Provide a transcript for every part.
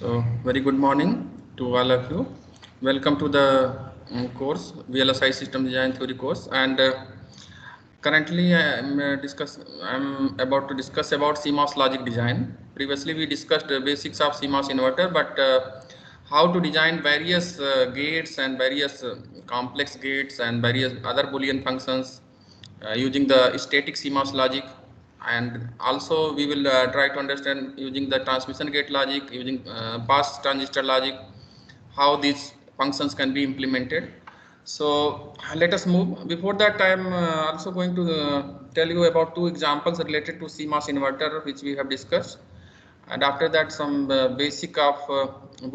So, very good morning to all of you. Welcome to the course VLSI System Design Theory course. And currently, I'm about to discuss about CMOS logic design. Previously, we discussed the basics of CMOS inverter, but how to design various gates and various complex gates and various other Boolean functions using the static CMOS logic, and also we will try to understand using the transmission gate logic, using pass transistor logic, how these functions can be implemented. So let us move. Before that, I am also going to tell you about two examples related to CMOS inverter which we have discussed, and after that some basic of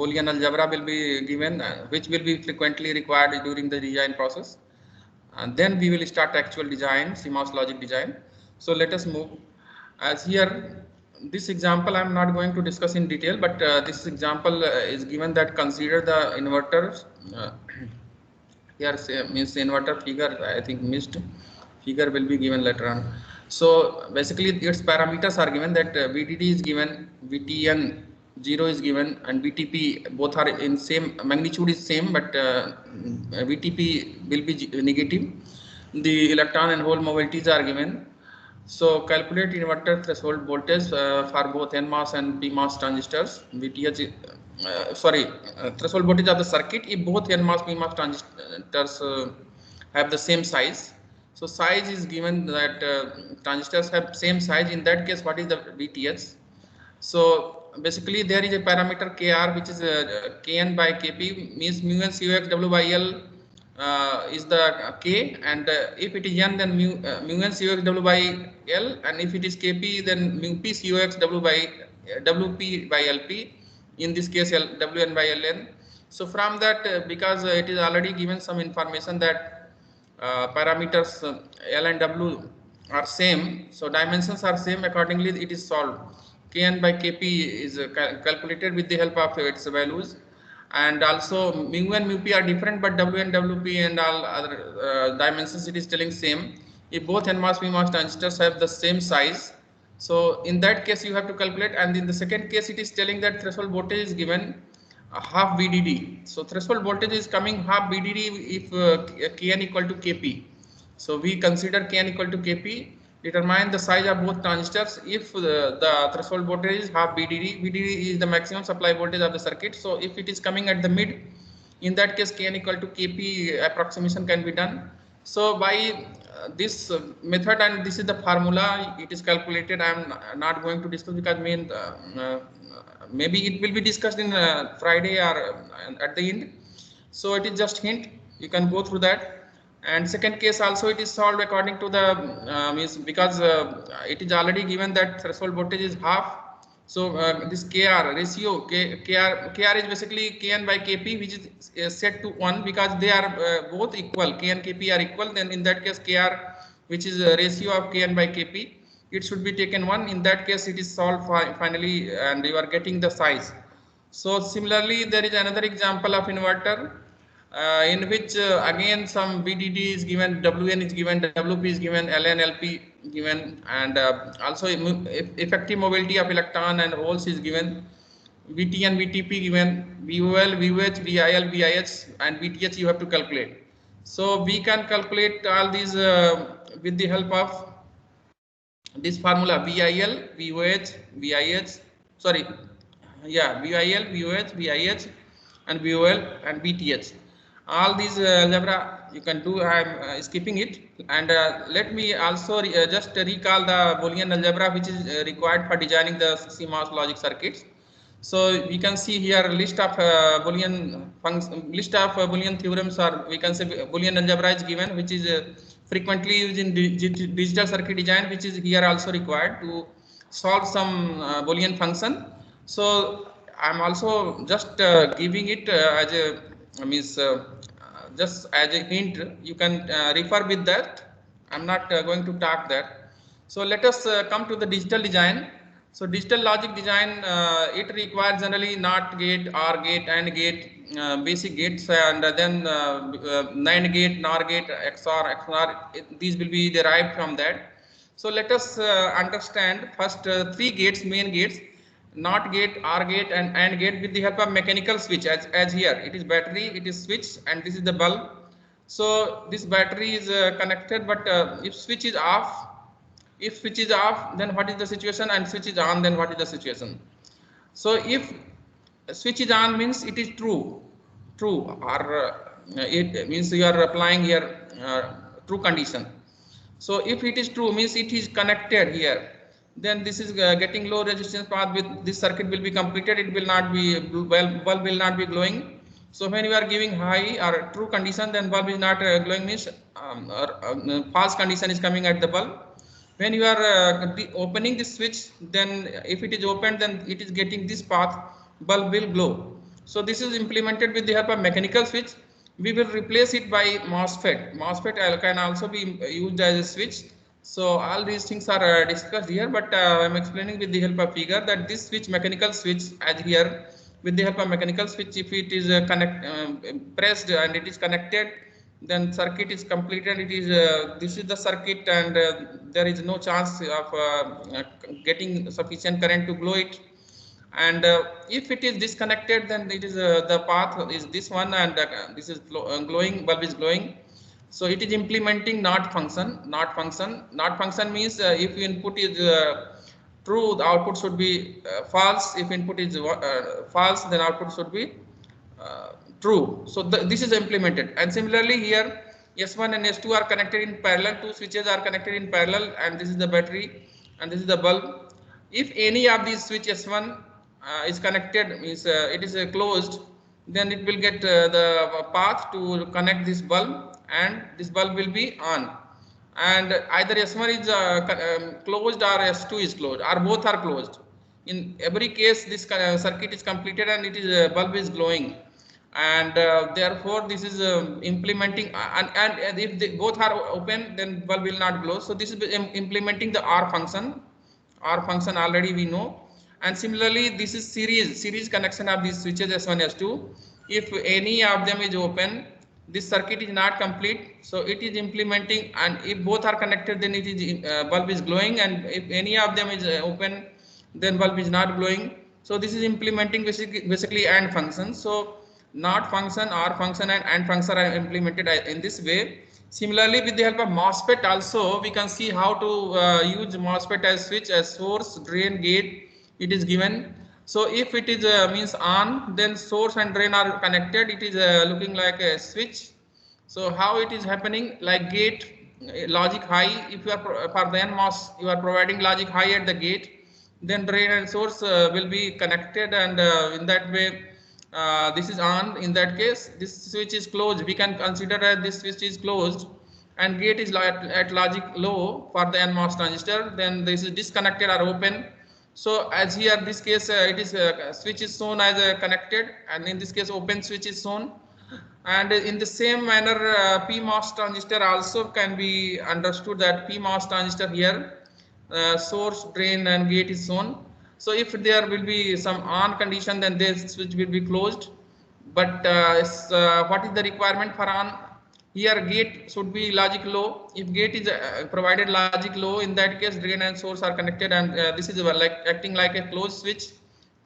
Boolean algebra will be given, which will be frequently required during the design process, and then we will start actual design, CMOS logic design. So let us move. As here, this example I am not going to discuss in detail, but this example is given that consider the inverters. Here means inverter figure, I think missed figure will be given later on. So basically its parameters are given that VDD is given, VTN 0 is given, and VTP both are in same magnitude is same, but VTP will be negative. The electron and hole mobilities are given. So calculate inverter threshold voltage for both NMOS and PMOS transistors. VTH, threshold voltage of the circuit if both NMOS PMOS transistors have the same size. So size is given that transistors have same size. In that case, what is the VTH? So basically there is a parameter Kr, which is Kn by Kp, means mu n Cux W by L is the K, and if it is N, then mu n Cux W by L, and if it is Kp, then mu P Cux W by Wp by Lp, in this case Wn by Ln. So from that, because it is already given some information that parameters L and W are same, so dimensions are same, accordingly it is solved. Kn by Kp is calculated with the help of its values, and also mu and mu p are different, but W and Wp and all other dimensions it is telling same. If both NMOS PMOS transistors have the same size, so in that case you have to calculate, and in the second case it is telling that threshold voltage is given half VDD. So threshold voltage is coming half VDD if Kn equal to Kp. So we consider Kn equal to Kp, determine the size of both transistors if the threshold voltage is half VDD. VDD is the maximum supply voltage of the circuit. So if it is coming at the mid, in that case Kn equal to Kp approximation can be done. So by this method, and this is the formula, it is calculated. I am not going to discuss because maybe it will be discussed in Friday or at the end. So it is just hint, you can go through that. And second case also it is solved according to the means, because it is already given that threshold voltage is half. So this Kr ratio, Kr is basically Kn by Kp, which is set to 1 because they are both equal. K and Kp are equal. Then in that case Kr, which is a ratio of Kn by Kp, it should be taken 1. In that case it is solved finally, and you are getting the size. So similarly there is another example of inverter in which again some VDD is given, Wn is given, Wp is given, Ln, Lp given, and also effective mobility of electron and holes is given, Vt and Vtp given, VOL, VOH, VIL, VIH, and VTH you have to calculate. So we can calculate all these with the help of this formula VIL, VOH, VIH, VIL, VOH, VIH, and VOL and VTH. All these algebra you can do. I am skipping it, and let me also just recall the Boolean algebra which is required for designing the CMOS logic circuits. So we can see here a list of Boolean theorems, or we can say Boolean algebra is given, which is frequently used in digital circuit design, which is here also required to solve some Boolean function. So I am also just giving it as a just as a hint. You can refer with that. I am not going to talk that. So let us come to the digital design. So digital logic design, it requires generally NOT gate, OR gate, AND gate, basic gates, and then NAND gate, NOR gate, XOR, XOR. These will be derived from that. So let us understand first 3 gates, main gates. not gate, OR gate and AND gate with the help of mechanical switch. As here it is battery, it is switch, and this is the bulb. So this battery is connected, but if switch is off, then what is the situation, and switch is on, then what is the situation? So if switch is on means it is true, or it means you are applying here true condition. So if it is true means it is connected here, then this is getting low resistance path. With this circuit will be completed, it will not be, bulb will not be glowing. So when you are giving high or true condition, then bulb is not glowing, means false condition is coming at the bulb. When you are opening this switch, then if it is opened, then it is getting this path, bulb will glow. So this is implemented with the help of mechanical switch. We will replace it by MOSFET. MOSFET can also be used as a switch. So all these things are discussed here, but I am explaining with the help of figure that this switch, mechanical switch, as here, with the help of mechanical switch, if it is pressed and it is connected, then circuit is completed. It is this is the circuit, and there is no chance of getting sufficient current to glow it. And if it is disconnected, then it is the path is this one, and this is glowing, bulb is glowing. So it is implementing NOT function. NOT function means if input is true, the output should be false. If input is false, then output should be true. So this is implemented. And similarly here, S1 and S2 are connected in parallel. Two switches are connected in parallel, and this is the battery and this is the bulb. If any of these switch S1 is connected, means it is closed, then it will get the path to connect this bulb, and this bulb will be on. And either S1 is closed or S2 is closed, or both are closed. In every case, this circuit is completed and it is bulb is glowing, and therefore this is implementing. And if they both are open, then bulb will not glow. So this is implementing the OR function. OR function already we know. And similarly, this is series connection of these switches S1, S2. If any of them is open, this circuit is not complete, so it is implementing. And if both are connected, then it is bulb is glowing, and if any of them is open, then bulb is not glowing. So this is implementing basically AND function. So NOT function, OR function, and AND function are implemented in this way. Similarly, with the help of MOSFET also, we can see how to use MOSFET as switch, as source, drain, gate. It is given. So if it is means on, then source and drain are connected. It is looking like a switch. So how it is happening? Like gate, logic high. If you are for the NMOS, you are providing logic high at the gate, then drain and source will be connected, and in that way this is on. In that case, this switch is closed. We can consider that this switch is closed, and gate is at logic low for the NMOS transistor. Then this is disconnected or open. So as here, this case it is switch is shown as connected, and in this case open switch is shown. And in the same manner, PMOS transistor also can be understood that PMOS transistor here, source, drain, and gate is shown. So if there will be some on condition, then this switch will be closed. But what is the requirement for on? Here gate should be logic low. If gate is provided logic low, in that case drain and source are connected, and this is like acting like a closed switch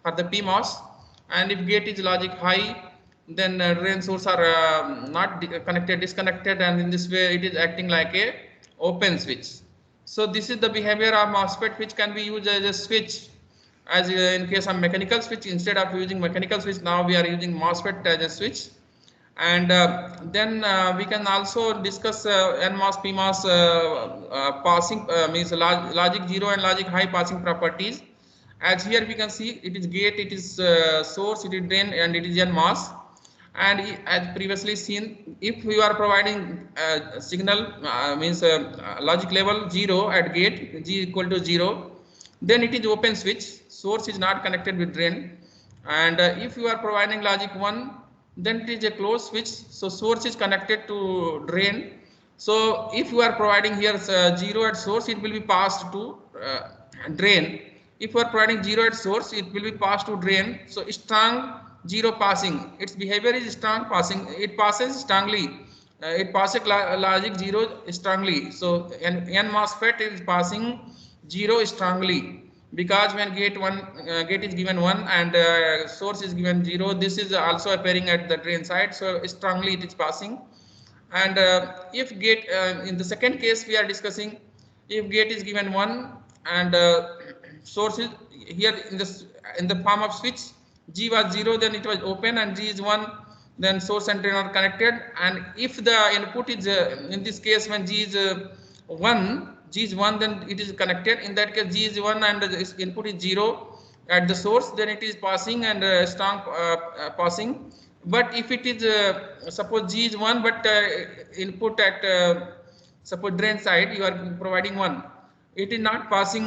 for the PMOS. And if gate is logic high, then drain source are not connected, disconnected, and in this way it is acting like a open switch. So this is the behavior of MOSFET, which can be used as a switch. As in case of mechanical switch, instead of using mechanical switch, now we are using MOSFET as a switch. And then we can also discuss NMOS, PMOS passing means logic 0 and logic high passing properties. As here we can see, it is gate, it is source, it is drain, and it is NMOS. And as previously seen, if you are providing signal means logic level 0 at gate, G equal to 0, then it is open switch. Source is not connected with drain. And if you are providing logic 1, then it is a closed switch. So source is connected to drain. So if you are providing here 0 at source, it will be passed to drain. If you are providing 0 at source, it will be passed to drain. So strong 0 passing. Its behavior is strong passing. It passes strongly. It passes logic 0 strongly. So N MOSFET is passing 0 strongly. because when gate is given 1 and source is given 0, this is also appearing at the drain side, so strongly it is passing. And if gate in the second case we are discussing, if gate is given 1 and source is here in the form of switch, G was 0, then it was open, and G is 1, then source and drain are connected. And if the input is in this case when G is 1, G is 1, then it is connected. In that case G is 1 and the input is 0 at the source, then it is passing and strong passing. But if it is suppose G is 1 but input at suppose drain side you are providing 1, it is not passing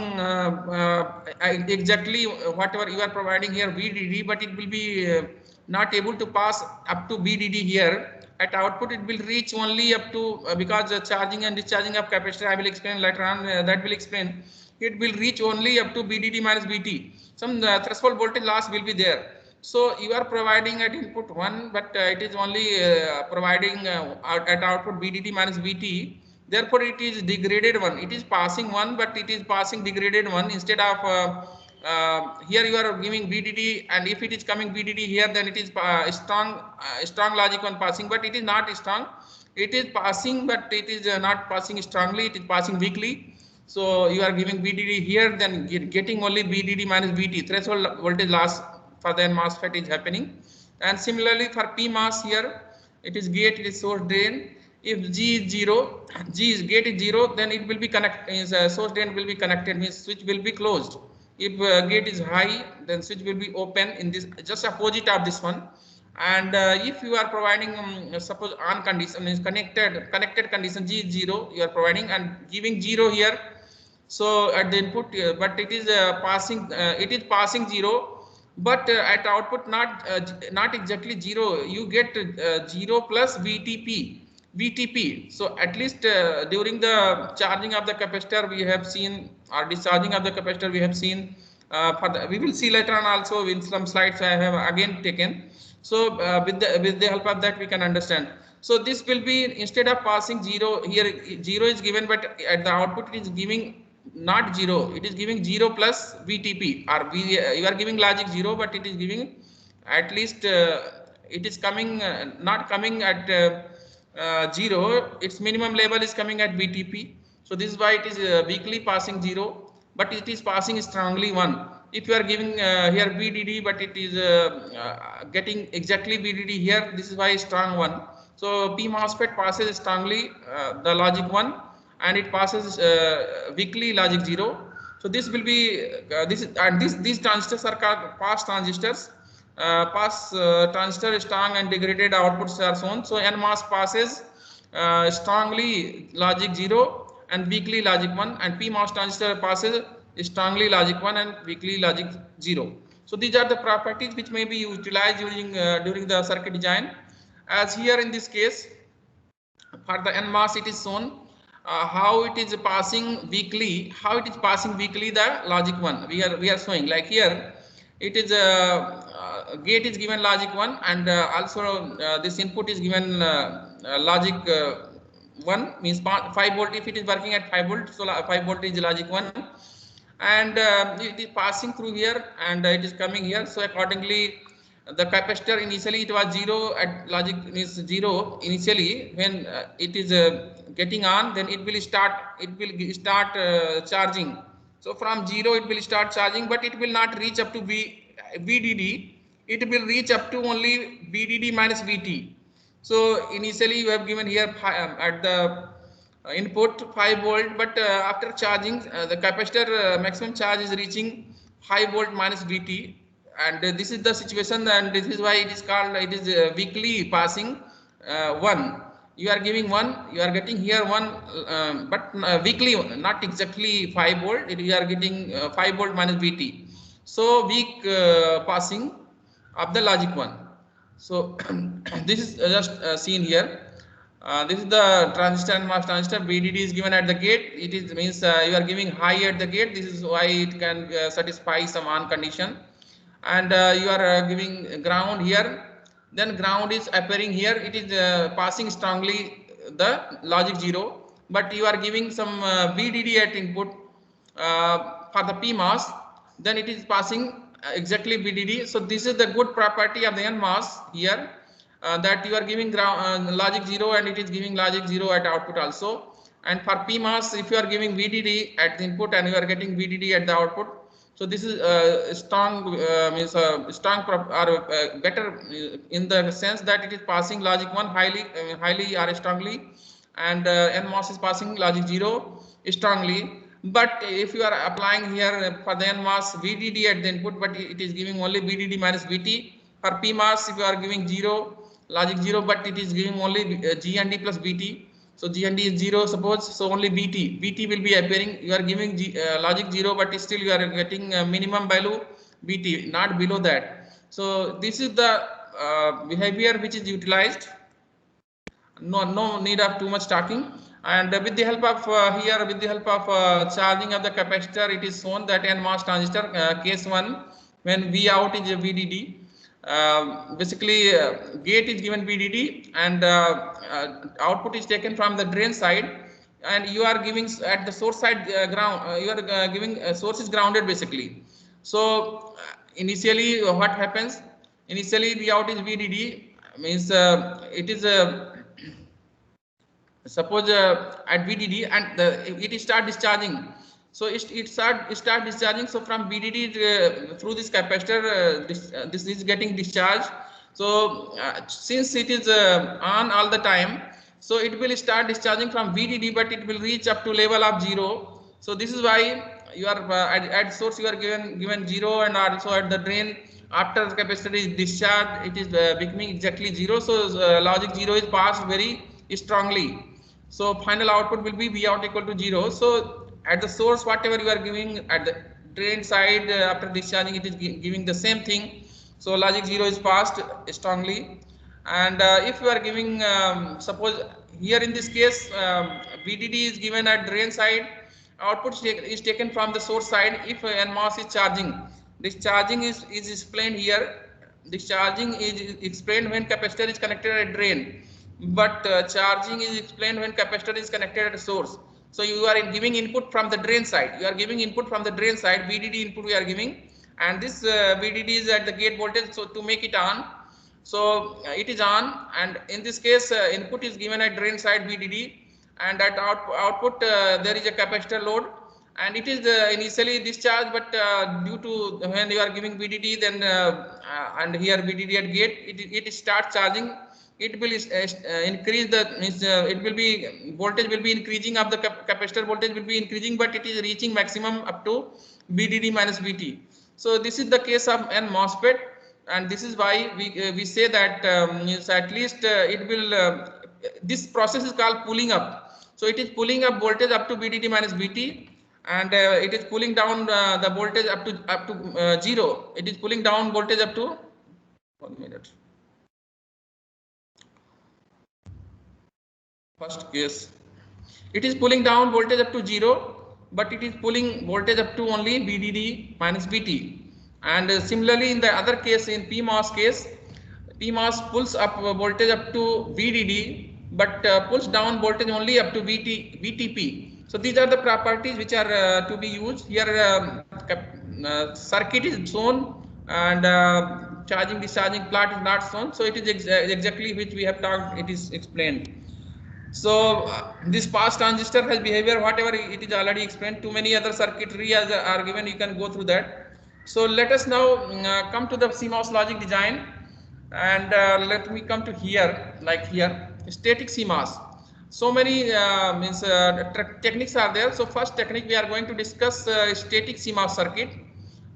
exactly whatever you are providing here VDD, but it will be not able to pass up to VDD here. At output it will reach only up to because charging and discharging of capacitor, I will explain later on, that will explain, it will reach only up to VDD minus VT. Some threshold voltage loss will be there. So you are providing at input 1, but it is only providing at output VDD minus VT. Therefore it is degraded one. It is passing 1, but it is passing degraded 1 instead of here you are giving VDD, and if it is coming VDD here, then it is strong logic 1 passing, but it is not strong. It is passing, but it is not passing strongly. It is passing weakly. So you are giving VDD here, then getting only VDD minus VT, threshold voltage loss for the MOSFET is happening. And similarly for PMOS here, it is gate, it is source drain. If G is 0, gate is 0, then it will be connected, source drain will be connected, means switch will be closed. If gate is high, then switch will be open in this, just opposite of this one. And if you are providing suppose on condition, means connected condition G is 0, you are providing and giving 0 here. So at the input, but it is passing 0, but at output not exactly 0. You get 0 plus VTP. So at least during the charging of the capacitor we have seen, or discharging of the capacitor we have seen. We will see later on also in some slides I have again taken. So with the help of that we can understand. So this will be, instead of passing 0 here, 0 is given, but at the output it is giving not 0, it is giving 0 plus VTP, or you are giving logic 0, but it is giving at least it is coming not coming at 0, its minimum level is coming at VTP. So this is why it is weakly passing 0, but it is passing strongly 1. If you are giving here VDD, but it is getting exactly VDD here, this is why strong 1. So P MOSFET passes strongly the logic 1, and it passes weakly logic 0. So this will be these transistors are called pass transistors. Pass transistor strong and degraded outputs are shown. So NMOS passes strongly logic 0 and weakly logic 1, and PMOS transistor passes strongly logic 1 and weakly logic 0. So these are the properties which may be utilized during the circuit design. As here in this case, for the NMOS it is shown how it is passing weakly, the logic 1 we are showing. Like here it is gate is given logic 1, and also this input is given logic 1, means 5 volt. If it is working at 5 volt, so 5 volt is logic 1, and it is passing through here, and it is coming here. So accordingly the capacitor initially it was 0 at logic is 0 initially. When it is getting on, then it will start charging. So from 0 it will start charging, but it will not reach up to VDD. It will reach up to only VDD minus VT. So initially you have given here at the input 5 volt, but after charging the capacitor maximum charge is reaching 5 volt minus VT, and this is the situation, and this is why it is called, it is weakly passing 1. You are giving 1, you are getting here 1, but weakly, not exactly 5 volt. You are getting 5 volt minus VT. So weak passing of the logic 1. So this is just seen here. This is the transistor and MOS transistor. VDD is given at the gate. It is means you are giving high at the gate. This is why it can satisfy some on condition. And you are giving ground here. Then ground is appearing here. It is passing strongly the logic 0, but you are giving some VDD at input for the PMOS. then it is passing exactly VDD. So this is the good property of the NMOS here, that you are giving logic 0 and it is giving logic 0 at output also. And for PMOS, if you are giving VDD at the input and you are getting VDD at the output, so this is strong, means strong or better in the sense that it is passing logic 1 highly or strongly, and NMOS is passing logic 0 strongly. But if you are applying here for the NMOS VDD at the input, but it is giving only VDD minus VT. For PMOS, if you are giving 0 logic 0, but it is giving only G and D plus VT. So G and D is 0, suppose, so only VT will be appearing. You are giving logic 0, but still you are getting minimum value VT, not below that. So this is the behavior which is utilized. No need of too much talking. And with the help of here, with the help of charging of the capacitor, it is shown that NMOS transistor case 1, when V out is a VDD. Basically, gate is given VDD and output is taken from the drain side, and you are giving at the source side ground. You are giving source is grounded basically. So initially, what happens? Initially, V out is VDD, means it is suppose at VDD, and it start discharging. So it start discharging. So from VDD through this capacitor, this is getting discharged. So since it is on all the time, so it will start discharging from VDD, but it will reach up to level of 0. So this is why you are at source you are given 0, and also at the drain after the capacitor is discharged, it is becoming exactly 0. So logic 0 is passed very strongly. So final output will be V out equal to 0. So at the source, whatever you are giving at the drain side after discharging, it is giving the same thing. So logic 0 is passed strongly. And if you are giving, suppose here in this case, VDD is given at drain side, output is taken from the source side. If NMOS is charging, this charging is explained here. This charging is explained when capacitor is connected at drain, but charging is explained when capacitor is connected at a source. So you are giving input from the drain side. You are giving input from the drain side. VDD input we are giving, and this VDD is at the gate voltage. So to make it on, so it is on, and in this case input is given at drain side VDD, and at output there is a capacitor load, and it is initially discharged, but due to when you are giving VDD, then and here VDD at gate, it starts charging. It will increase the it will be voltage will be increasing of the capacitor voltage will be increasing, but it is reaching maximum up to VDD minus VT. So this is the case of N MOSFET, and this is why we say that means at least it will this process is called pulling up. So it is pulling up voltage up to VDD minus VT, and it is pulling down the voltage up to 0. It is pulling down voltage up to 1 minute. First case, it is pulling down voltage up to 0, but it is pulling voltage up to only VDD minus VT. And similarly, in the other case, in PMOS case, PMOS pulls up voltage up to VDD, but pulls down voltage only up to VTP. So these are the properties which are to be used here. Circuit is shown, and charging discharging plot is not shown. So it is exactly which we have talked. It is explained. So this pass transistor has behavior, whatever it is already explained. Too many other circuitry are given, you can go through that. So let us now come to the CMOS logic design, and let me come to here, like here, static CMOS. So many techniques are there. So first technique we are going to discuss static CMOS circuit.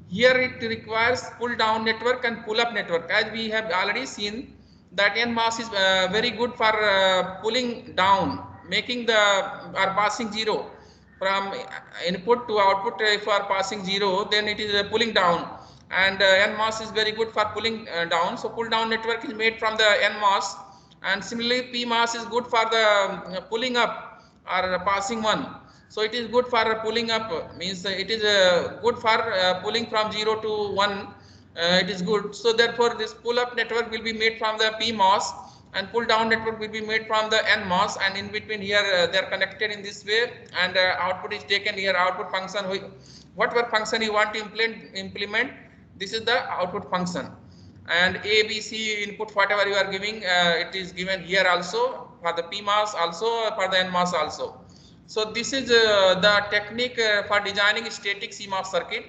Here it requires pull down network and pull up network, as we have already seen that NMOS is very good for pulling down, making the or passing 0 from input to output. If you are passing 0, then it is pulling down, and NMOS is very good for pulling down. So pull down network is made from the NMOS, and similarly PMOS is good for the pulling up or passing 1. So it is good for pulling up, means it is good for pulling from 0 to 1. It is good. So therefore this pull up network will be made from the PMOS, and pull down network will be made from the NMOS, and in between here they are connected in this way, and output is taken here. Output function whatever function you want to implement, this is the output function. And A, B, C input, whatever you are giving, it is given here also for the PMOS, also for the NMOS also. So this is the technique for designing static CMOS circuit.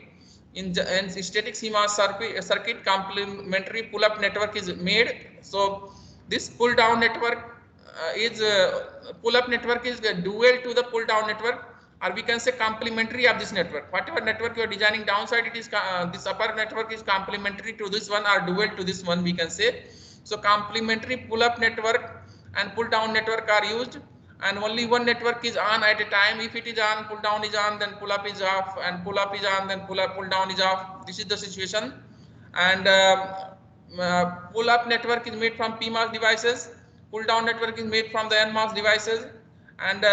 In static CMOS circuit, complementary pull-up network is made. So this pull-down network pull-up network is dual to the pull-down network, or we can say complementary of this network. Whatever network you are designing downside, it is this upper network is complementary to this one or dual to this one, we can say. So complementary pull-up network and pull-down network are used, and only one network is on at a time. If it is on, pull down is on, then pull up is off, and pull up is on, then pull down is off. This is the situation. And pull up network is made from PMOS devices, pull down network is made from the NMOS devices, and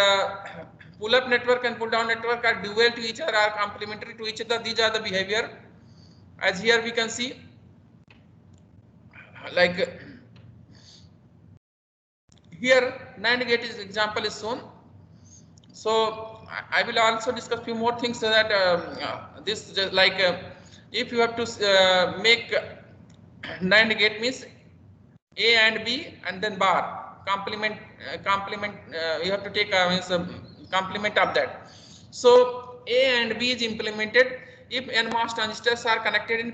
pull up network and pull down network are dual to each other, are complementary to each other. These are the behavior. As here we can see, like here NAND gate is example is shown. So I will also discuss few more things, so that this just like if you have to make NAND gate means A and B and then bar complement you have to take means complement of that. So A and B is implemented if NMOS transistors are connected in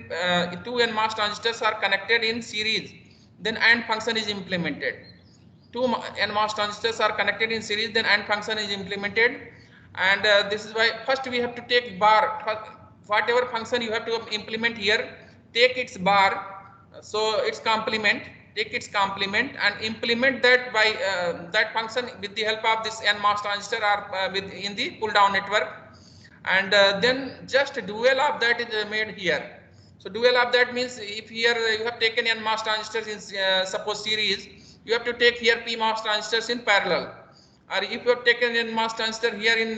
two NMOS transistors are connected in series, then AND function is implemented. Two NMOS transistors are connected in series, then AND function is implemented. And this is why first we have to take bar. Whatever function you have to implement here, take its bar, so its complement, take its complement and implement that by that function with the help of this NMOS transistor or in the pull down network. And then just dual of that is made here. So dual of that means if here you have taken NMOS transistors in suppose series, you have to take here PMOS transistors in parallel. Or if you have taken NMOS transistor here in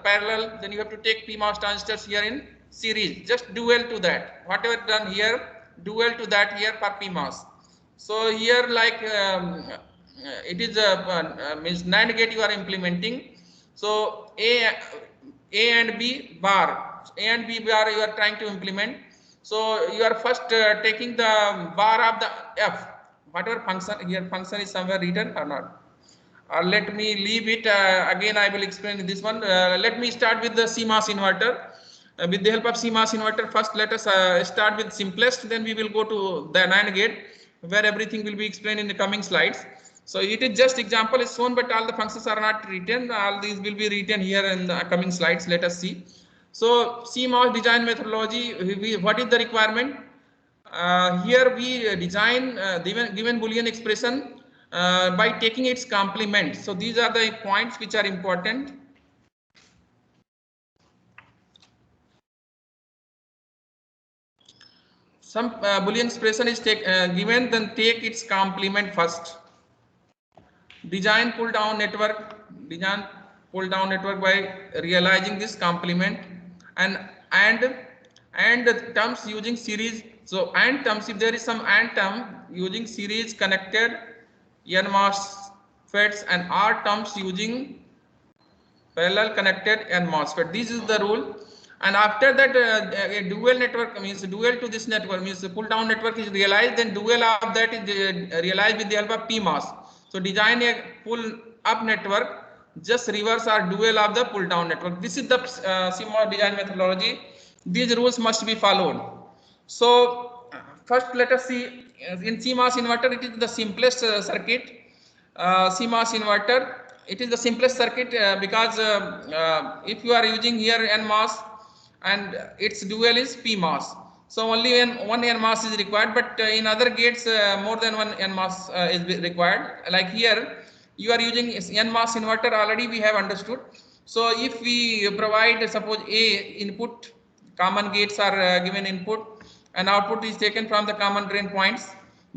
parallel, then you have to take PMOS transistors here in series. Just dual to that. Whatever done here, dual to that here for PMOS. So here like it is means NAND gate you are implementing. So A and B bar, A and B bar you are trying to implement. So you are first taking the bar of the F, whatever function here, function is somewhere written or not. Or let me leave it. Again I will explain this one. Let me start with the CMOS inverter. With the help of CMOS inverter, first let us start with simplest, then we will go to the NAND gate, where everything will be explained in the coming slides. So it is just example is shown, but all the functions are not written. All these will be written here in the coming slides. Let us see. So CMOS design methodology, what is the requirement? Here we design given Boolean expression by taking its complement. So these are the points which are important. Some Boolean expression is given, then take its complement first. Design pull down network by realizing this complement, and terms using series. So AND terms, if there is some AND term using series connected NMOS FETs, and R terms using parallel connected NMOSFET. This is the rule. And after that a dual network means dual to this network means the pull down network is realized, then dual of that is realized with the help of PMOS. So design a pull up network, just reverse or dual of the pull down network. This is the CMOS design methodology. These rules must be followed. So first let us see in CMOS inverter, it is the simplest circuit. CMOS inverter, it is the simplest circuit because if you are using here NMOS and its dual is PMOS, so only one NMOS is required, but in other gates more than one NMOS is required. Like here you are using NMOS inverter, already we have understood. So if we provide suppose A input, common gates are given input, and output is taken from the common drain points.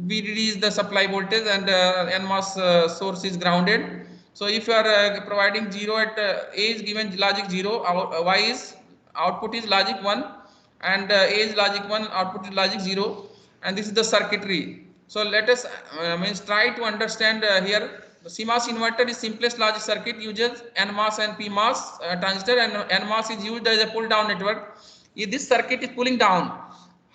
VDD is the supply voltage, and NMOS source is grounded. So if you are providing 0 at A is given logic 0, Y is output is logic 1, and A is logic 1, output is logic 0, and this is the circuitry. So let us means try to understand here The CMOS inverter is simplest logic circuit, uses NMOS and PMOS transistor, and NMOS is used as a pull down network. If this circuit is pulling down,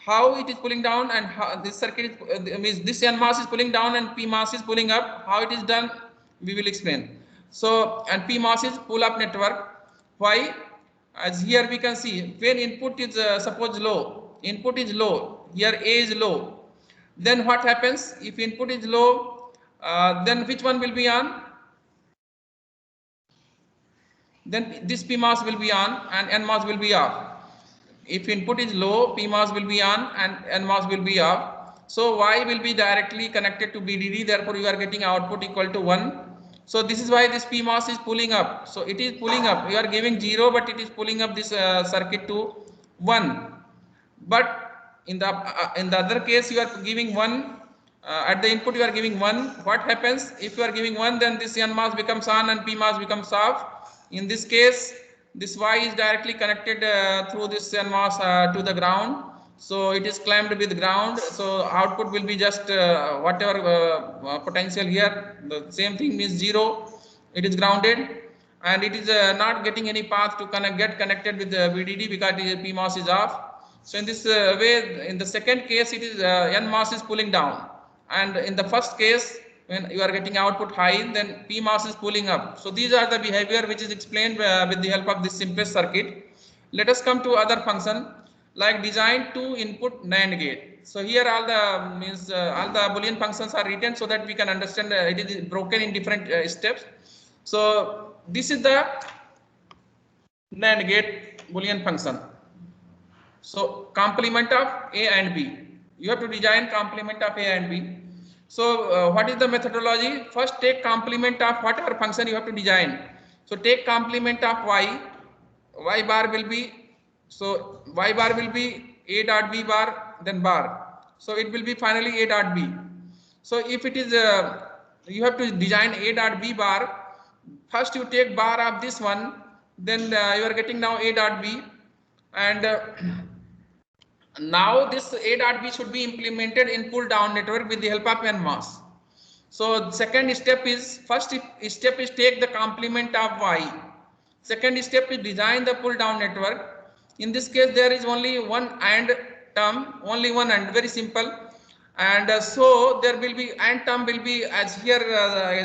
how it is pulling down, and how this circuit is, means this NMOS is pulling down and PMOS is pulling up, how it is done, we will explain. So, and PMOS is pull up network. Why? As here we can see, when input is suppose low, input is low, here A is low, then what happens if input is low? Then which one will be on? Then this PMOS will be on and NMOS will be off. If input is low, PMOS will be on and NMOS will be off. So Y will be directly connected to VDD, therefore you are getting output equal to 1. So this is why this PMOS is pulling up. So it is pulling up. You are giving 0, but it is pulling up this circuit to 1. But in the other case, you are giving 1. At the input you are giving 1. What happens if you are giving 1? Then this NMOS becomes on and PMOS becomes off. In this case, this Y is directly connected through this NMOS to the ground. So it is clamped with ground. So output will be just whatever potential here. The same thing means 0. It is grounded, and it is not getting any path to get connected with the VDD because PMOS is off. So in this way, in the second case, it is NMOS is pulling down. And in the first case, when you are getting output high, then PMOS is pulling up. So these are the behavior which is explained with the help of this simplest circuit. Let us come to other function like design 2 input NAND gate. So here all the Boolean functions are written so that we can understand it is broken in different steps. So this is the NAND gate Boolean function. So complement of A and B. You have to design complement of A and B. So what is the methodology? First take complement of whatever function you have to design. So take complement of Y. Y bar will be, so Y bar will be A dot B bar, then bar. So it will be finally A dot B. So if it is, you have to design A dot B bar. First you take bar of this one, then you are getting now A dot B, and now this A dot B should be implemented in pull down network with the help of NMOS. So second step is, first step is take the complement of Y. Second step is design the pull down network. In this case there is only one AND term, only one AND, very simple. And so there will be AND term will be as here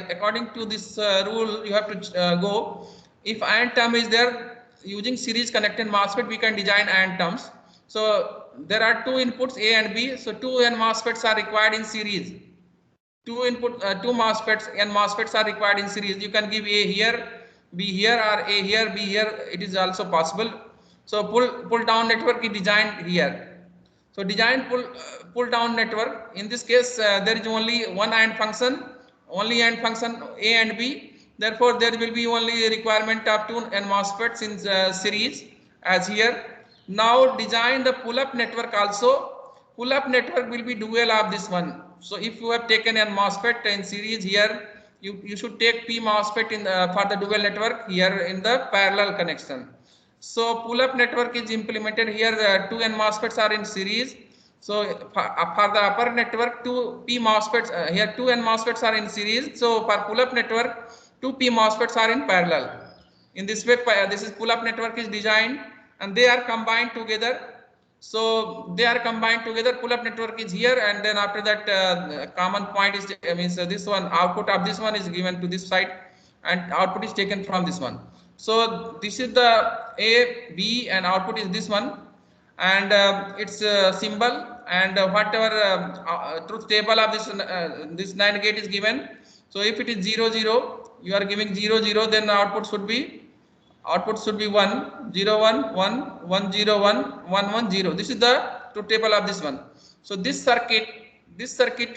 according to this rule you have to go. If AND term is there, using series connected MOSFET we can design AND terms. So there are two inputs A and B. So two N MOSFETs are required in series. Two MOSFETs N MOSFETs are required in series. You can give A here, B here, or A here, B here. It is also possible. So pull down network is designed here. So design pull down network. In this case, there is only one AND function, only AND function A and B. Therefore, there will be only a requirement of two N MOSFETs in series as here. Now design the pull-up network also. Pull-up network will be dual of this one. So if you have taken a MOSFET in series here, you should take P MOSFET in for the dual network here in the parallel connection. So pull-up network is implemented here. Two N MOSFETs are in series. So for the upper network, two P MOSFETs here, two N MOSFETs are in series. So for pull-up network, two P MOSFETs are in parallel. In this way, this is pull-up network is designed, and they are combined together. So they are combined together. Pull-up network is here, and then after that, common point is means this one output of this one is given to this side, and output is taken from this one. So this is the A, B, and output is this one, and its symbol and whatever truth table of this NAND gate is given. So if it is 0 0, you are giving 0 0, then the output should be 1 0 1 1 1 0 1 1 1 0. This is the truth table of this one. So this circuit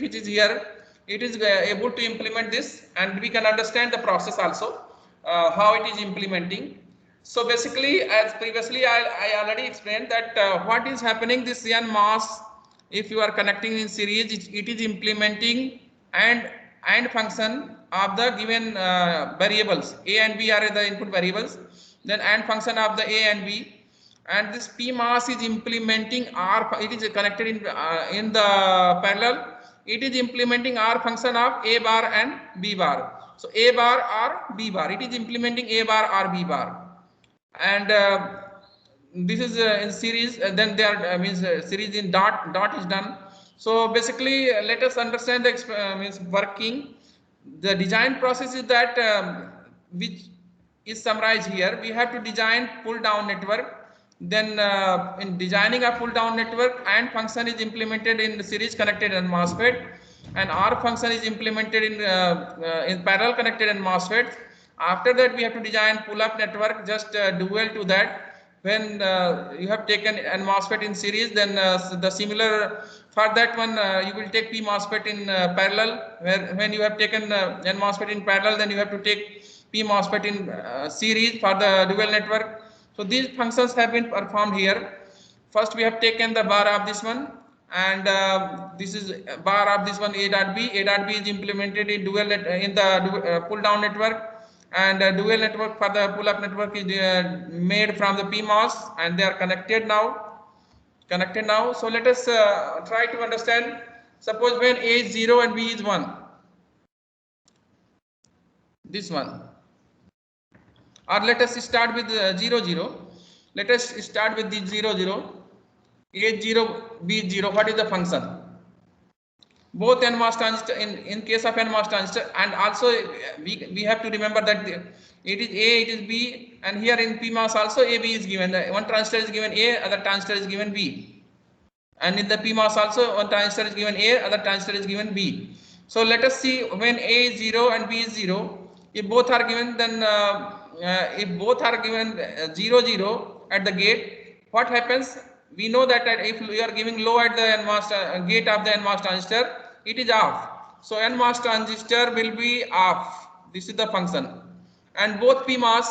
which is here, it is able to implement this, and we can understand the process also how it is implementing. So basically, as previously I already explained that what is happening, this NMOS, if you are connecting in series, it is implementing and function of the given variables. A and B are the input variables. Then AND function of the A and B, and this PMOS is implementing R. It is connected in the parallel. It is implementing R function of A bar and B bar. So A bar or B bar, it is implementing A bar or B bar, and this is in series. Then there means series in dot is done. So basically, let us understand the means working. The design process is that which is summarized here. We have to design pull down network. Then in designing a pull down network, AND function is implemented in the series connected and MOSFET, and OR function is implemented in parallel connected and MOSFET. After that, we have to design pull up network, just dual to that. When you have taken N MOSFET in series, then the similar for that one you will take P MOSFET in parallel. Where when you have taken N MOSFET in parallel, then you have to take P MOSFET in series for the dual network. So these functions have been performed here. First we have taken the bar of this one, and this is bar of this one A dot B. A dot B is implemented in dual in the pull down network, and dual network for the pull up network is made from the PMOS, and they are connected now. So let us try to understand. Suppose when A is 0 and B is 1, this one, or let us start with 0 0. Let us start with the 0 0. A is 0, B is 0. What is the function? Both NMOS transistor, in case of NMOS transistor, and also we have to remember that it is A, it is B, and here in PMOS also AB is given. One transistor is given A, other transistor is given B, and in the PMOS also one transistor is given A, other transistor is given B. So let us see when A is 0 and B is 0. If both are given, then if both are given 0 0 at the gate, what happens? We know that if we are giving low at the NMOS gate of the NMOS transistor, it is off. So NMOS transistor will be off. This is the function. And both PMOS,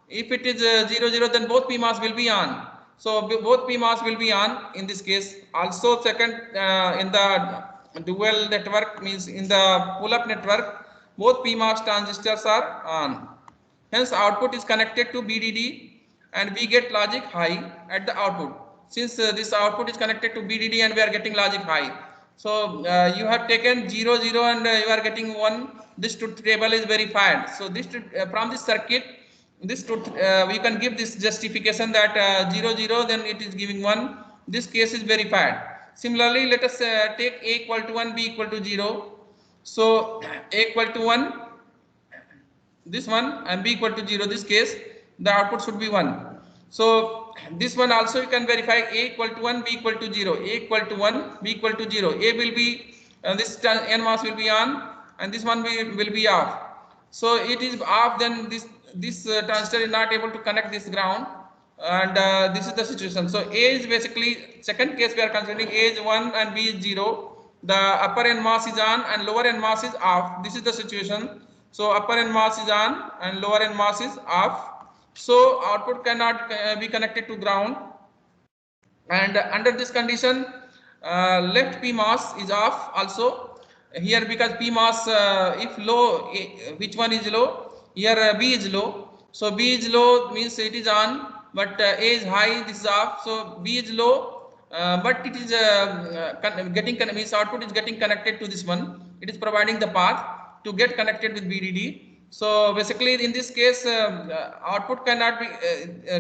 if it is 0 0, then both PMOS will be on. So both PMOS will be on in this case. Also second, in the dual network, means in the pull up network, both PMOS transistors are on. Hence output is connected to BDD, and we get logic high at the output. Since this output is connected to BDD and we are getting logic high. So you have taken 0 0 and you are getting 1. This truth table is verified. So this from this circuit, this truth we can give this justification that 0 0, then it is giving 1. This case is verified. Similarly, let us take A equal to 1, B equal to 0. So A equal to 1, this one, and B equal to 0. This case, the output should be 1. So this one also you can verify. A equal to 1, B equal to 0. A equal to 1, B equal to 0. A will be this NMOS will be on, and this one will be off. So it is off, then this transistor is not able to connect this ground, and this is the situation. So A is basically, second case we are considering, A is 1 and B is 0. The upper NMOS is on and lower NMOS is off. This is the situation. So upper NMOS is on and lower NMOS is off. So output cannot be connected to ground, and under this condition left PMOS is off also here, because PMOS if low, which one is low? Here B is low. So B is low means it is on, but A is high, this is off. So B is low, but it is getting means output is getting connected to this one. It is providing the path to get connected with BDD. So basically in this case output cannot be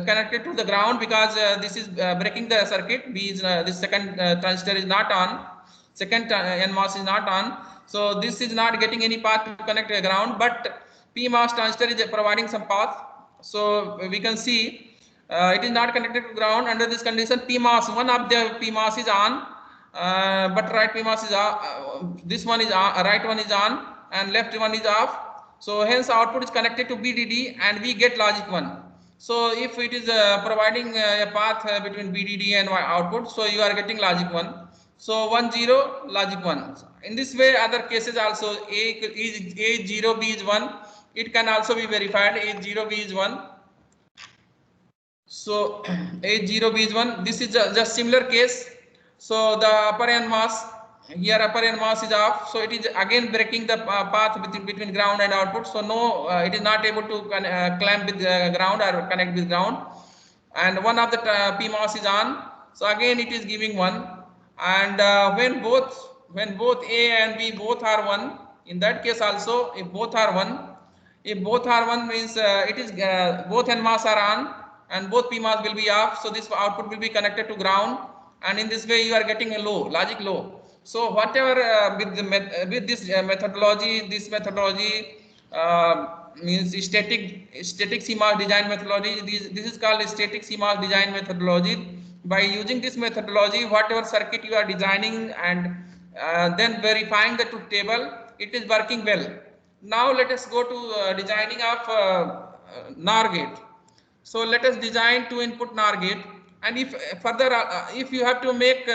connected to the ground, because this is breaking the circuit. B is this second transistor is not on, second NMOS is not on. So this is not getting any path to connect to the ground, but PMOS transistor is providing some path. So we can see it is not connected to ground. Under this condition, PMOS, one of the PMOS is on, but right PMOS is this one is on, right one is on, and left one is off. So hence output is connected to BDD, and we get logic 1. So if it is providing a path between BDD and output, so you are getting logic 1. So 1 0, logic 1. In this way, other cases also, A is 0, B is 1. It can also be verified. A is 0, B is 1. So A is 0, B is 1. This is just similar case. So the upper NMOS, here upper NMOS is off, so it is again breaking the path between ground and output. So no, it is not able to clamp with the ground or connect with ground. And one of the PMOS is on, so again it is giving 1. And when both A and B both are 1, In that case also, if both are 1, means it is both NMOS are on and both PMOS will be off. So this output will be connected to ground, and in this way you are getting a low, logic low. So whatever with this methodology, means static CMOS design methodology. This is called static CMOS design methodology. By using this methodology, whatever circuit you are designing and then verifying the truth table, it is working well. Now let us go to designing of NOR gate. So let us design 2-input NOR gate, and if further if you have to make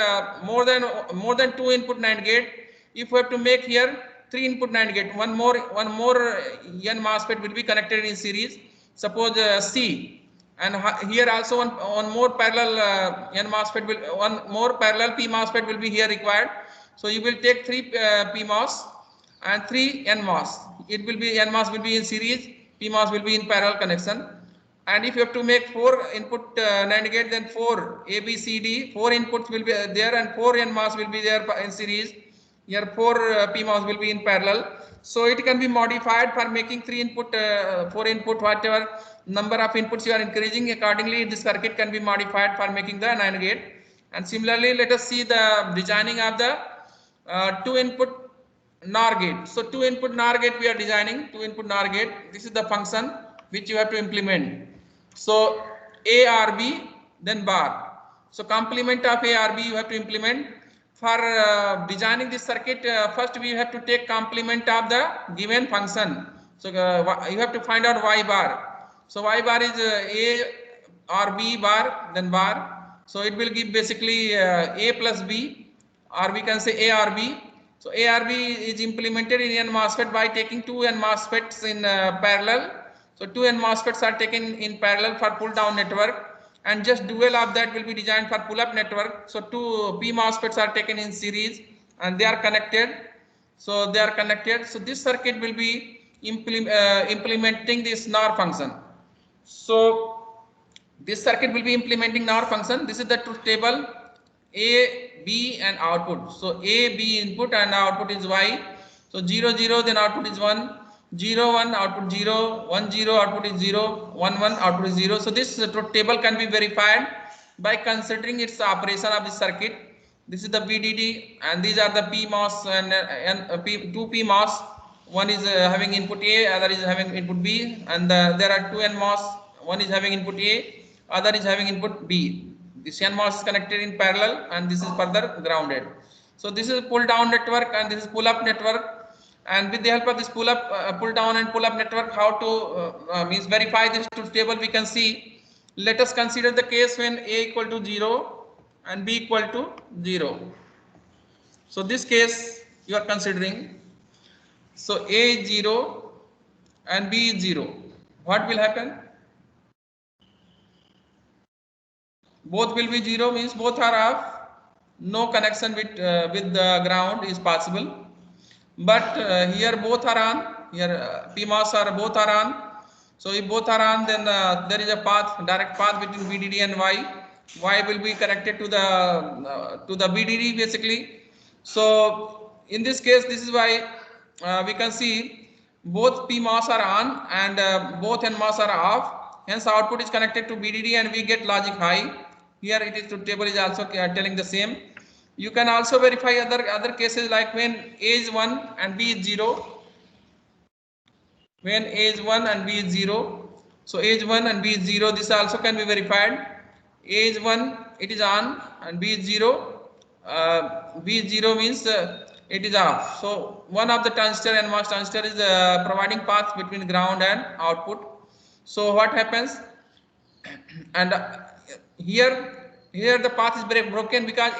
more than 2-input NAND gate, if you have to make here 3-input NAND gate, one more N MOSFET will be connected in series. Suppose C, and here also one more parallel N MOSFET will, one more parallel P MOSFET will be here required. So you will take 3 PMOS and 3 NMOS. It will be NMOS will be in series, PMOS will be in parallel connection. And if you have to make 4-input NAND gate, then 4 A, B, C, D, 4 inputs will be there and 4 NMOS will be there in series. Here 4 PMOS will be in parallel. So it can be modified for making 3-input, 4-input, whatever number of inputs you are increasing. Accordingly, this circuit can be modified for making the NAND gate. And similarly, let us see the designing of the 2-input NOR gate. So 2-input NOR gate we are designing, 2-input NOR gate. This is the function which you have to implement. So A or B, then bar. So complement of A or B you have to implement. For designing this circuit, first we have to take complement of the given function. So you have to find out Y bar. So Y bar is A or B bar, then bar. So it will give basically A plus B, or we can say A or B. So A or B is implemented in N MOSFET by taking 2 N MOSFETs in parallel. So 2 N MOSFETs are taken in parallel for pull down network, and just dual of that will be designed for pull up network. So 2 P MOSFETs are taken in series and they are connected. So they are connected. So this circuit will be implementing this NOR function. So this circuit will be implementing NOR function. This is the truth table, A, B and output. So A, B input and output is Y. So 0, 0, then output is 1. 0, 1, output 0, 1, 0, output is 0, 1, 1, output is 0. So this truth table can be verified by considering its operation of the circuit. This is the VDD, and these are the PMOS and 2 PMOS. One is having input A, other is having input B, and there are 2 NMOS. One is having input A, other is having input B. This NMOS is connected in parallel, and this is further grounded. So this is pull down network, and this is pull up network. And with the help of this pull up, pull down and pull up network, how to means verify this truth table we can see. Let us consider the case when A equal to 0 and B equal to 0. So this case you are considering. So A is 0 and B is 0. What will happen? Both will be 0, means both are off. No connection with the ground is possible. But here both are on. Here PMOS are both are on. So if both are on, then there is a path, direct path between VDD and Y. Y will be connected to the VDD basically. So in this case, this is why we can see both PMOS are on and both NMOS are off. Hence output is connected to VDD and we get logic high. Here it is, the table is also telling the same. You can also verify other cases like when A is 1 and B is 0. When A is 1 and B is 0. So A is 1 and B is 0. This also can be verified. A is 1, it is on, and B is 0. B is 0 means it is off. So one of the transistor, NMOS transistor, is providing path between ground and output. So what happens? And here the path is broken because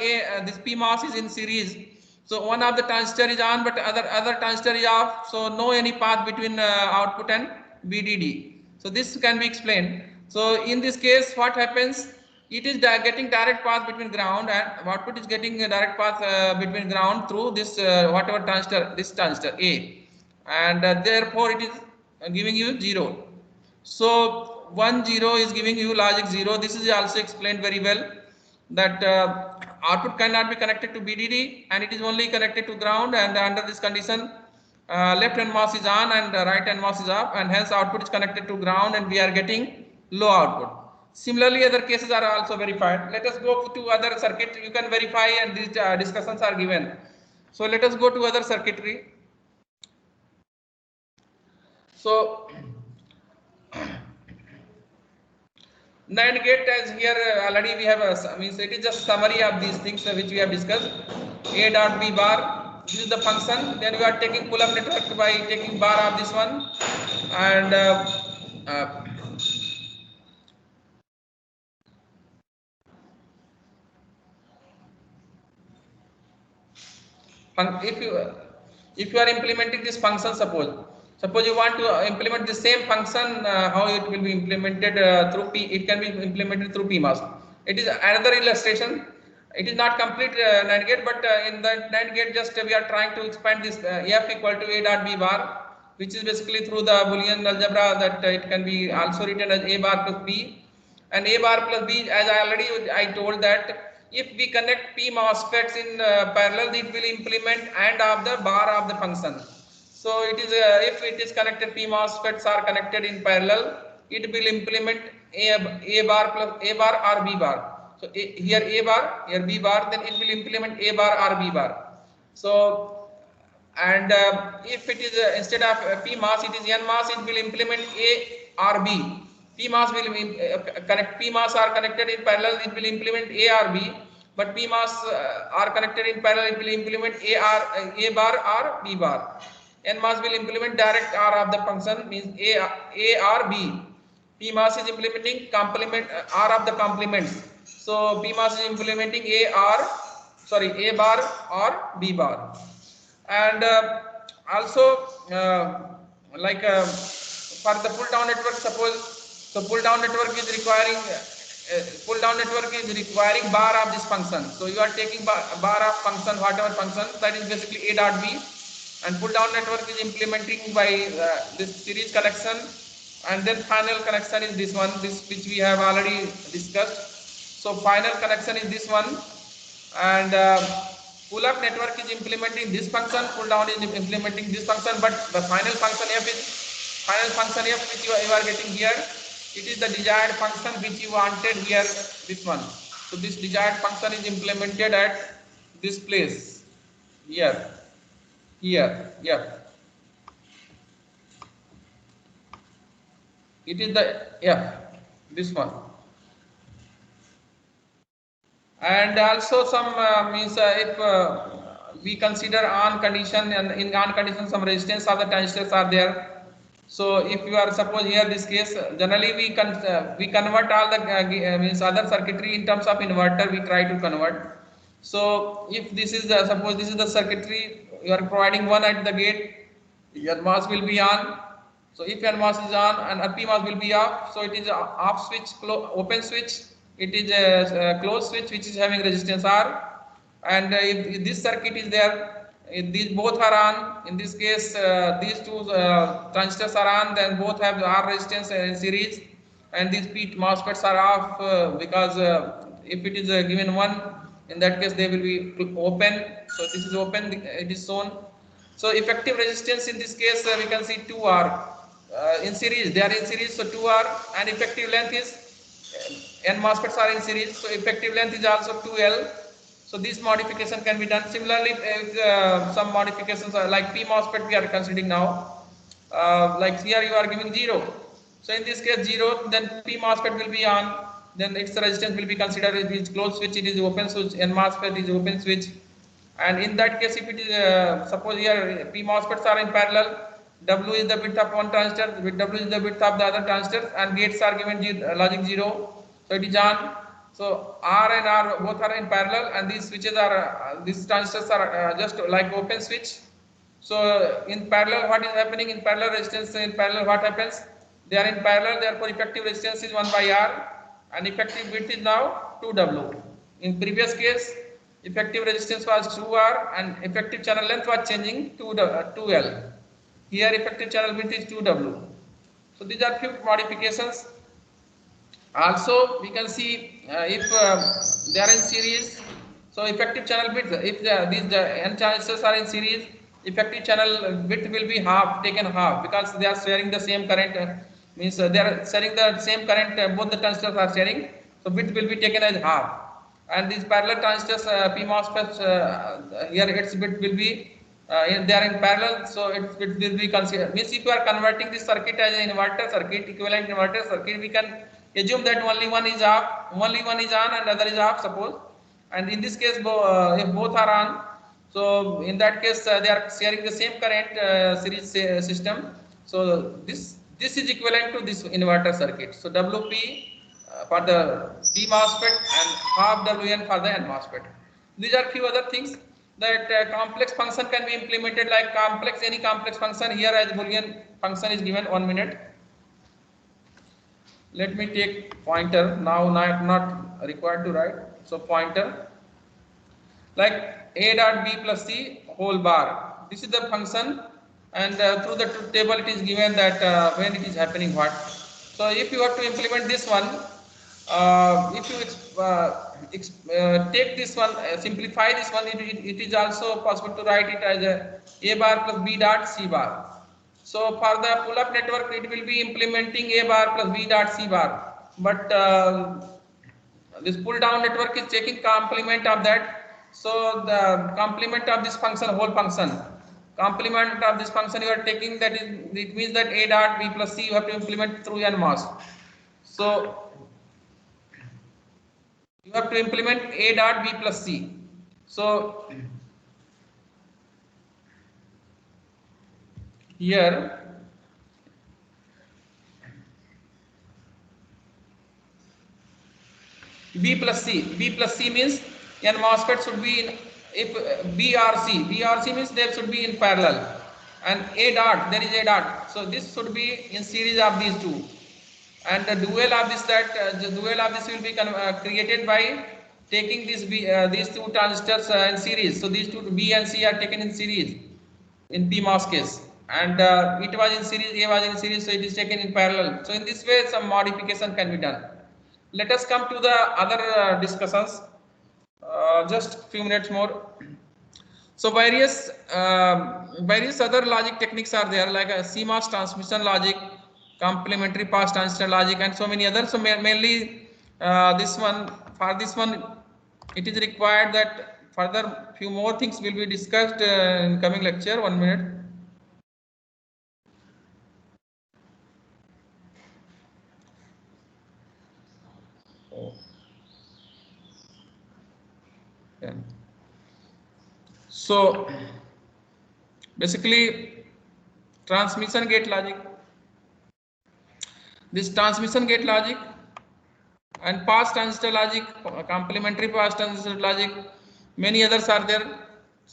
this PMOS is in series. So one of the transistor is on, but other transistor is off. So no any path between output and VDD. So this can be explained. So in this case, what happens? It is getting direct path between ground, and output is getting a direct path between ground through this whatever transistor, this transistor A, and therefore it is giving you 0. So 1, 0 is giving you logic 0. This is also explained very well, that output cannot be connected to VDD and it is only connected to ground, and under this condition left NMOS is on and right NMOS is off, and hence output is connected to ground and we are getting low output. Similarly, other cases are also verified. Let us go to other circuit. You can verify, and these discussions are given. So let us go to other circuitry. So NAND gate, as here already we have means it is just summary of these things which we have discussed. A dot B bar, this is the function. Then we are taking pull-up network by taking bar of this one, and if you are implementing this function, suppose you want to implement the same function, how it will be implemented through P, it can be implemented through PMOS. It is another illustration. It is not complete NAND gate, but in the NAND gate just we are trying to expand this F equal to A dot B bar, which is basically through the Boolean algebra that it can be also written as A bar plus B, and A bar plus B, as I told that if we connect P MOSFETs in parallel, it will implement AND of the bar of the function. So it is if it is connected, P MOSFETs are connected in parallel, it will implement A bar plus A bar or B bar. So here A bar, here B bar, then it will implement A bar or B bar. So and if it is instead of PMOS, it is NMOS, it will implement A or B. PMOS will connect, PMOS are connected in parallel, it will implement A or B, but PMOS are connected in parallel, it will implement A bar or B bar. NMOS will implement direct R of the function, means A or B. PMOS is implementing complement R of the complements. So PMOS is implementing A bar or B bar. And also like for the pull down network, suppose pull down network is requiring bar of this function. So you are taking bar of function, whatever function, that is basically A dot B, and pull down network is implementing by this series connection, and then final connection is this one, this which we have already discussed. So final connection is this one, and pull-up network is implementing this function, pull down is implementing this function, but the final function F which you are getting here, it is the desired function which you wanted here, this one. So this desired function is implemented at this place, here, it is the this one. And also some means if we consider on condition, and in on condition some resistance of the transistors are there. So if you are, suppose here this case, generally we convert all the means other circuitry in terms of inverter, we try to convert. So if this is the, suppose this is the circuitry, you are providing one at the gate, your MOS will be on. So if NMOS is on and PMOS will be off, so it is a off switch, open switch. It is a closed switch which is having resistance R, and if this circuit is there, if these both are on, in this case these two transistors are on, then both have R resistance in series, and these P MOSFETs are off because if it is given one, in that case they will be open. So this is open, it is shown. So effective resistance in this case we can see 2R. In series, they are in series, so 2R, and effective length is N MOSFETs are in series, so effective length is also 2L. So this modification can be done. Similarly, some modifications are like P MOSFET we are considering now. Like here you are giving 0. So in this case 0, then P MOSFET will be on. Then its resistance will be considered. If it is closed switch, it is open switch. N MOSFET is open switch. And in that case, if it is suppose here P MOSFETs are in parallel, W is the width of one transistor, W is the width of the other transistors, and gates are given logic 0. So it is on. So R and R both are in parallel, and these switches are these transistors are just like open switch. So in parallel, what is happening in parallel resistance? In parallel, what happens? They are in parallel. Therefore, effective resistance is 1 by R, and effective width is now 2W. In previous case, effective resistance was 2R, and effective channel length was changing to 2L. Here effective channel width is 2W. So these are few modifications. Also we can see if they are in series, so effective channel width, if these N transistors are in series, effective channel width will be taken half, because they are sharing the same current, means they are sharing the same current, both the transistors are sharing, so width will be taken as half. And these parallel transistors, P MOSFETs, here its width will be they are in parallel, so its width will be considered. Means if you are converting this circuit as an inverter circuit, equivalent inverter circuit, we can assume that only one is off, only one is on and other is off, suppose. And in this case, if both are on, so in that case they are sharing the same current series system. So this is equivalent to this inverter circuit. So WP for the P MOSFET and half WN for the N MOSFET. These are few other things that complex function can be implemented, like any complex function. Here as Boolean function is given. 1 minute. Let me take pointer now. Not required to write. So pointer like a dot b plus c whole bar. This is the function, and through the table it is given that when it is happening what. So if you have to implement this one, if you take this one, simplify this one, it is also possible to write it as a bar plus b dot c bar. So for the pull-up network, it will be implementing a bar plus b dot c bar. But this pull-down network is taking complement of that. So the complement of this function, whole function, complement of this function you are taking, that is, it means that a dot b plus c you have to implement through NMOS. So you have to implement a dot b plus c. So here b plus c means n MOSFET should be in, if BRC means there should be in parallel, and a dot, there is a dot, so this should be in series of these two, and the dual of this, the dual of this will be created by taking this these two transistors in series. So these two B and C are taken in series in PMOS case, and it was in series, A was in series, so it is taken in parallel. So in this way some modification can be done. Let us come to the other discussions. Just few minutes more. So various other logic techniques are there, like a CMOS transmission logic, complementary pass transistor logic, and so many others. So mainly this one, for this one, it is required that further few more things will be discussed in coming lecture. 1 minute. Yeah. So basically transmission gate logic, this transmission gate logic and pass transistor logic, complementary pass transistor logic, many others are there,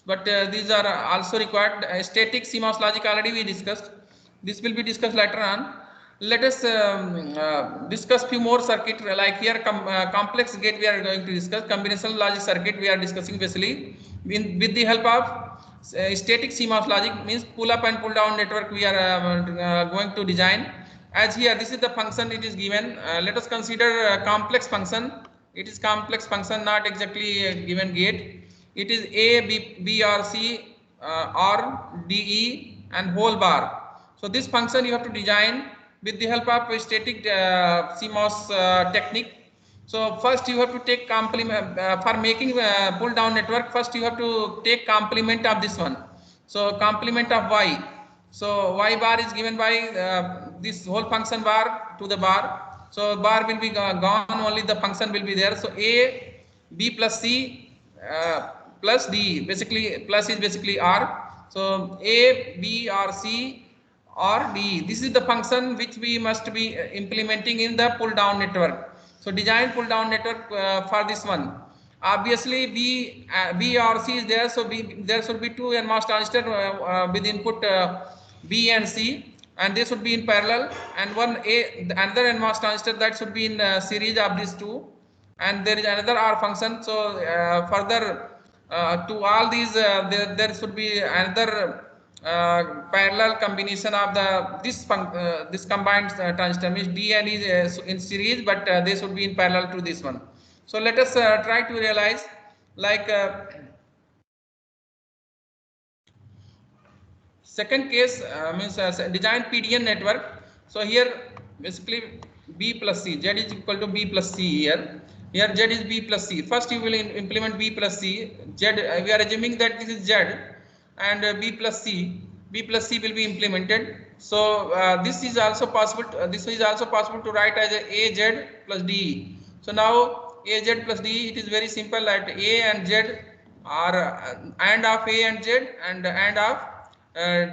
but these are also required. Static CMOS logic already we discussed. This will be discussed later on. Let us discuss few more circuit, like here complex gate we are going to discuss. Combinational logic circuit we are discussing basically with the help of static CMOS logic, means pull up and pull down network we are going to design. As here this is the function it is given. Let us consider a complex function. It is complex function, not exactly a given gate. It is A, B or C or D, E and whole bar. So this function you have to design with the help of a static CMOS technique. So first you have to take complement for making pull down network. First you have to take complement of this one. So complement of Y. So Y bar is given by this whole function bar to the bar. So bar will be gone, only the function will be there. So A, B plus C plus D, basically plus is basically R. So A, B or C or D, this is the function which we must be implementing in the pull down network. So design pull down network for this one. Obviously B or C is there, so there should be two NMOS transistor with input B and C, and they should be in parallel, and another NMOS transistor that should be in series of these two, and there is another R function. So further to all these there should be another parallel combination of this combined transistor, means D and E is in series, but they should be in parallel to this one. So let us try to realize, like Second case means design PDN network. So here basically B plus C, Z is equal to B plus C here. Here Z is B plus C. First you will implement B plus C. Z, we are assuming that this is Z and B plus C. B plus C will be implemented. So this is also possible. This is also possible to write as a AZ plus DE. So now AZ plus DE, it is very simple that A and Z are AND of A and Z and AND of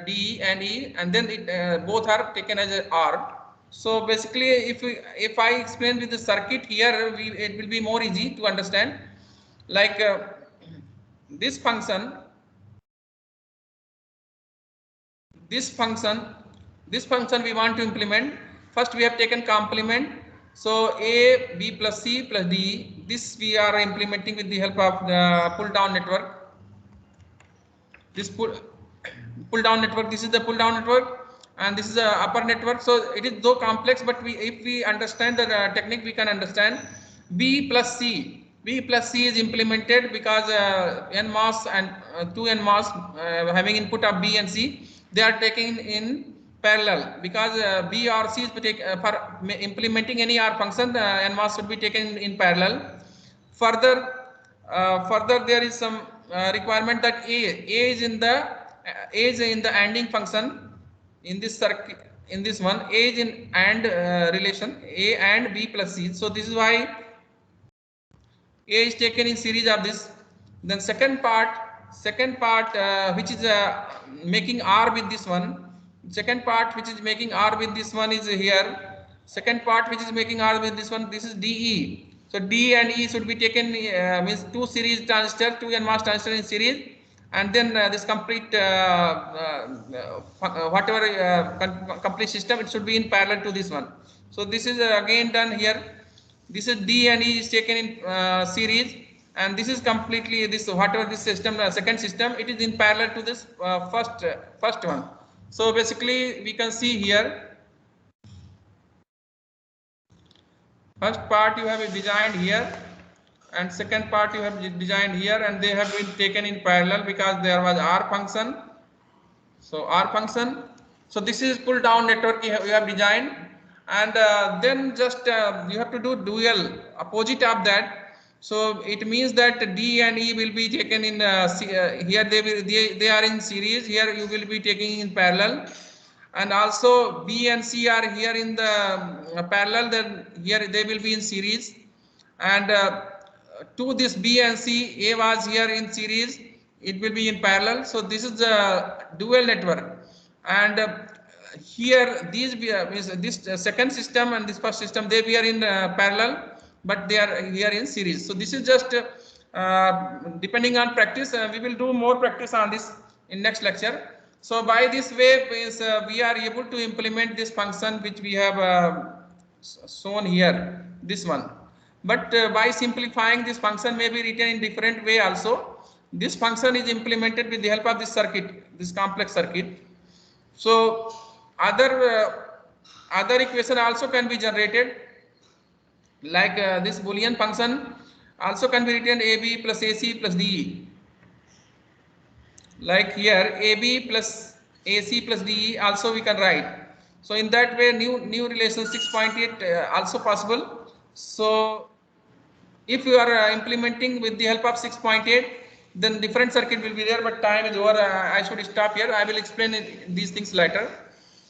D and E, and then it both are taken as a R. So basically, if I explain with the circuit here, it will be more easy to understand. Like this function we want to implement. First we have taken complement. So A, B plus C plus D, this we are implementing with the help of the pull down network. This pull down network, this is the pull down network, and this is the upper network. So it is though complex, but if we understand the technique, we can understand. B plus C is implemented because NMOS and two NMOS having input of B and C, they are taken in parallel, because B or C is for implementing any R function, NMOS should be taken in parallel. Further there is some requirement that A is in the ANDing function in this circuit. In this one, A is in AND relation, A and B plus C. So this is why A is taken in series of this. Then second part which is making R with this one. Second part which is making R with this one is here. Second part which is making R with this one, this is DE. So D and E should be taken means two series transistor, two NMOS transistor in series, and then this complete complete system, it should be in parallel to this one. So this is again done here. This is D and E is taken in series, and this is completely this whatever this system second system, it is in parallel to this first one. So basically we can see here, first part you have designed here, and second part you have designed here, and they have been taken in parallel because there was R function. So R function. So this is pull down network you have designed, and then just you have to do dual opposite of that. So it means that D and E will be taken in here they are in series, here you will be taking in parallel, and also B and C are here in the parallel, then here they will be in series, and to this B and C, A was here in series, it will be in parallel. So this is the dual network, and here these means this second system and this first system, they were in parallel, but they are here in series. So this is just depending on practice. We will do more practice on this in next lecture. So by this way we are able to implement this function which we have shown here, this one. But by simplifying, this function may be written in different way also. This function is implemented with the help of this circuit, this complex circuit. So other equation also can be generated, like this Boolean function also can be written AB plus AC plus DE. Like here AB plus AC plus DE also we can write. So in that way new relation 6.8 also possible. So if you are implementing with the help of 6.8, then different circuit will be there, but time is over. I should stop here. I will explain these things later.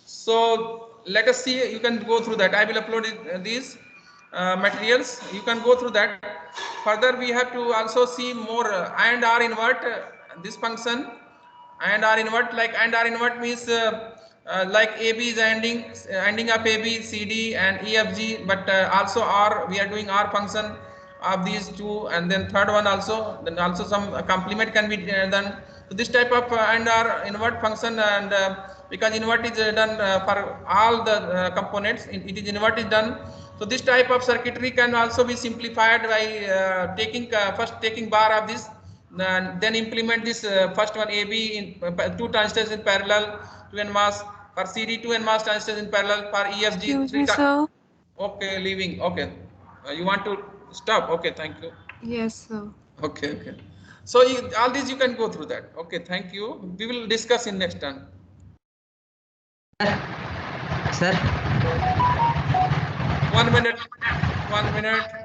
So let us see, you can go through that. I will upload these materials. You can go through that. Further, we have to also see more AND R invert, this function AND R invert, like AND R invert means like AB is ending up AB, CD and EFG, but also R, we are doing R function of these two, and then third one also, then also some complement can be done. So this type of AND R invert function, and because invert is done for all the components, it is invert is done. So this type of circuitry can also be simplified by first taking bar of this, then implement this first one AB in two transistors in parallel, 2 NMOS, for CD 2 NMOS transistors in parallel, for EFG. Excuse me, sir. Okay, leaving. Okay, you want to stop? Okay, thank you. Yes, sir. Okay. So all these you can go through that. Okay, thank you. We will discuss in next time. Sir 1 minute 1 minute